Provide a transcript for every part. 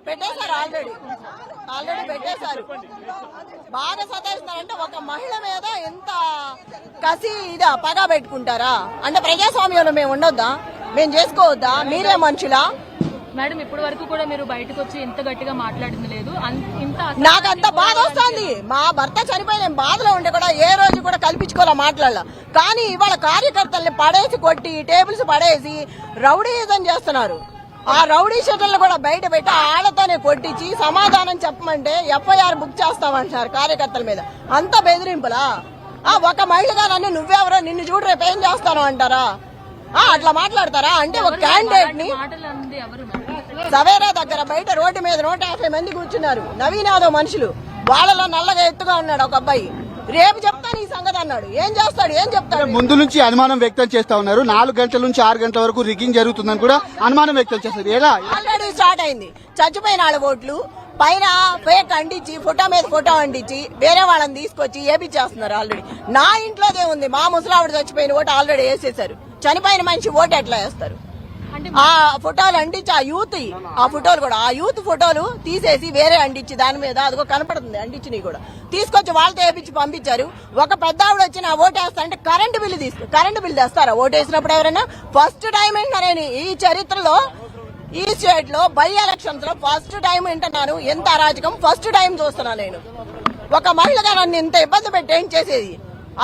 పెట్టేశారు ఆల్రెడీ పెట్టేశారు. బాగా సతాయిస్తున్నారంటే ఒక మహిళ మీద ఎంత కసి ఇదా పగా పెట్టుకుంటారా? అంటే ప్రజాస్వామ్యంలో మేము ఉండొద్దా? మేము చేసుకోవద్దా? మీరే మనుషులా? మేడం ఇప్పటి వరకు కూడా మీరు బయటకు వచ్చి ఇంత గట్టిగా మాట్లాడింది లేదు. నాకంత బాధ వస్తుంది. మా భర్త చనిపోయి నేను బాధలో ఉంటే కూడా ఏ రోజు కూడా కల్పించుకోవాలా మాట్లాడాల. కానీ ఇవాళ కార్యకర్తల్ని పడేసి కొట్టి టేబుల్స్ పడేసి రౌడీయిజం చేస్తున్నారు. ఆ రౌడీ షీటర్లు కూడా బయట పెట్టి ఆళ్లతోనే కొట్టించి సమాధానం చెప్పమంటే FIR బుక్ చేస్తామంటున్నారు కార్యకర్తల మీద. అంత బెదిరింపులా? ఒక మహిళగా నన్ను నువ్వెవరో నిన్ను చూడు రేపు ఏం చేస్తాను అంటారా? అట్లా మాట్లాడతారా? అంటే ఒక క్యాండిడేట్ ని సవేరా దగ్గర బయట రోడ్డు మీద 150 మంది కూర్చున్నారు. నవీన్ యాదవ్ మనుషులు, వాళ్ళలో నల్లగా ఎత్తుగా ఉన్నాడు ఒక అబ్బాయి. రేపు చెప్తాను ఈ సంగతి అన్నాడు. ఏం చేస్తాడు? ఏం చెప్తాడు? ముందు నుంచి అనుమానం వ్యక్తం చేస్తా ఉన్నారు. 4 గంటల నుంచి 6 గంటల వరకు రిగ్గింగ్ జరుగుతుందని కూడా అనుమానం వ్యక్తం చేస్తారు. ఎలా? ఆల్రెడీ స్టార్ట్ అయింది. చచ్చిపోయిన వాళ్ళ ఓట్లు పైన ఫేక్ అంటించి ఫోటో మీద ఫోటో అంటించి వేరే వాళ్ళని తీసుకొచ్చి ఏపిచ్చేస్తున్నారు. ఆల్రెడీ నా ఇంట్లోదే ఉంది. మా ముసలావిడ చచ్చిపోయిన ఓటు ఆల్రెడీ వేసేశారు. చనిపోయిన మనిషి ఓటు ఎట్లా వేస్తారు? ఆ ఫోటోలు అంటించి ఆ ఫోటోలు కూడా ఆ యూత్ ఫోటోలు తీసేసి వేరే అంటించి దాని మీద అదిగో కనపడుతుంది అంటించినవి కూడా తీసుకొచ్చి వాళ్ళతో వేపించి పంపించారు. ఒక పెద్ద ఆవిడ వచ్చి నా ఓటు వేస్తారంటే కరెంటు బిల్లు తెస్తారా? ఓటు వేసినప్పుడు ఎవరైనా ఫస్ట్ టైం వింటున్నారని ఈ చరిత్రలో ఈ స్టేట్ లో బై ఎలక్షన్స్ లో ఫస్ట్ టైం వింటున్నాను. ఎంత అరాజకం ఫస్ట్ టైం చూస్తున్నా నేను. ఒక మహిళగా నన్ను ఇంత ఇబ్బంది పెట్టి ఏం చేసేది?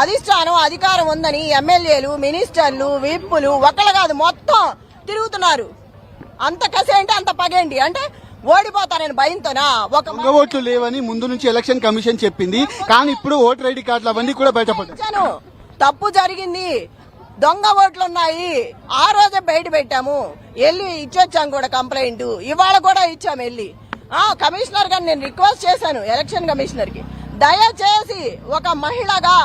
అధిష్టానం అధికారం ఉందని ఎమ్మెల్యేలు మినిస్టర్లు విప్పులు ఒకళ్ళు కాదు మొత్తం తిరుగుతున్నారు. అంత కసేంటి అంత పగేంటి? అంటే ఓడిపోతానని భయంతోనా? ఒక ఓట్లు లేవని ముందు నుంచి ఎలక్షన్ కమిషన్ చెప్పింది. కానీ ఇప్పుడు ఓటర్ ఐడి కార్డులు అవన్నీ కూడా బయటపడ్డాను. తప్పు జరిగింది. దొంగ ఓట్లున్నాయి. ఆ రోజే బయట పెట్టాము. వెళ్ళి ఇచ్చొచ్చాం కూడా కంప్లైంట్. ఇవాళ కూడా ఇచ్చాము వెళ్ళి. కమిషనర్ గారు నేను రిక్వెస్ట్ చేశాను ఎలక్షన్ కమిషనర్ కి, దయచేసి ఒక మహిళగా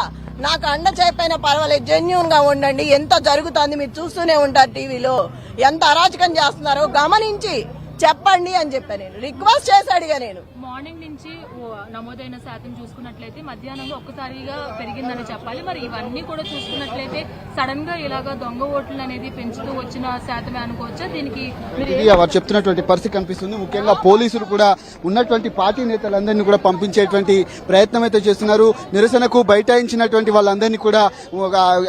నాకు అండ చెప్పైనా పర్వాలేదు, జెన్యూన్ గా ఉండండి. ఎంత జరుగుతుంది మీరు చూస్తూనే ఉంటారు టీవీలో. ఎంత అరాచకం చేస్తున్నారో గమనించి చెప్పండి అని చెప్పాను. నేను రిక్వెస్ట్ చేసి అడిగా. నేను మార్నింగ్ నుంచి నమోదైన శాతం చూసుకున్నట్లయితే మధ్యాహ్నంలో ఒక్కసారిగా పెరిగిందని చెప్పాలి. మరి ఇవన్నీ కూడా చూసుకున్నట్లయితే సడన్ గా ఇలాగా దొంగ ఓట్లు అనేది పెంచుతూ వచ్చిన శాతమే అనుకోవచ్చా? దీనికి వారు చెప్తున్నటువంటి పరిస్థితి కనిపిస్తుంది. ముఖ్యంగా పోలీసులు కూడా ఉన్నటువంటి పార్టీ నేతలందరినీ కూడా పంపించేటువంటి ప్రయత్నం అయితే చేస్తున్నారు. నిరసనకు బైఠాయించినటువంటి వాళ్ళందరినీ కూడా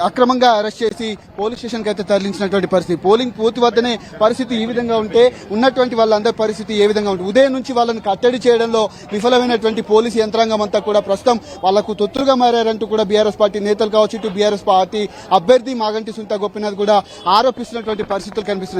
అక్రమంగా అరెస్ట్ చేసి పోలీస్ స్టేషన్ కి అయితే తరలించినటువంటి పరిస్థితి. పోలింగ్ బూత్ వద్దనే పరిస్థితి ఈ విధంగా ఉంటే ఉన్నటువంటి వాళ్ళందరి పరిస్థితి ఏ విధంగా ఉంటుంది? ఉదయం నుంచి వాళ్ళని కట్టడి చేయడంలో విఫలమైనటువంటి పోలీసు యంత్రాంగం అంతా కూడా ప్రస్తుతం వాళ్లకు తొత్తులుగా మారారంటూ కూడా బీఆర్ఎస్ పార్టీ నేతలు కావచ్చు, ఇటు బీఆర్ఎస్ పార్టీ అభ్యర్థి మాగంటి సునీత గోపీనాథ్ కూడా ఆరోపిస్తున్నటువంటి పరిస్థితులు కనిపిస్తున్నాయి.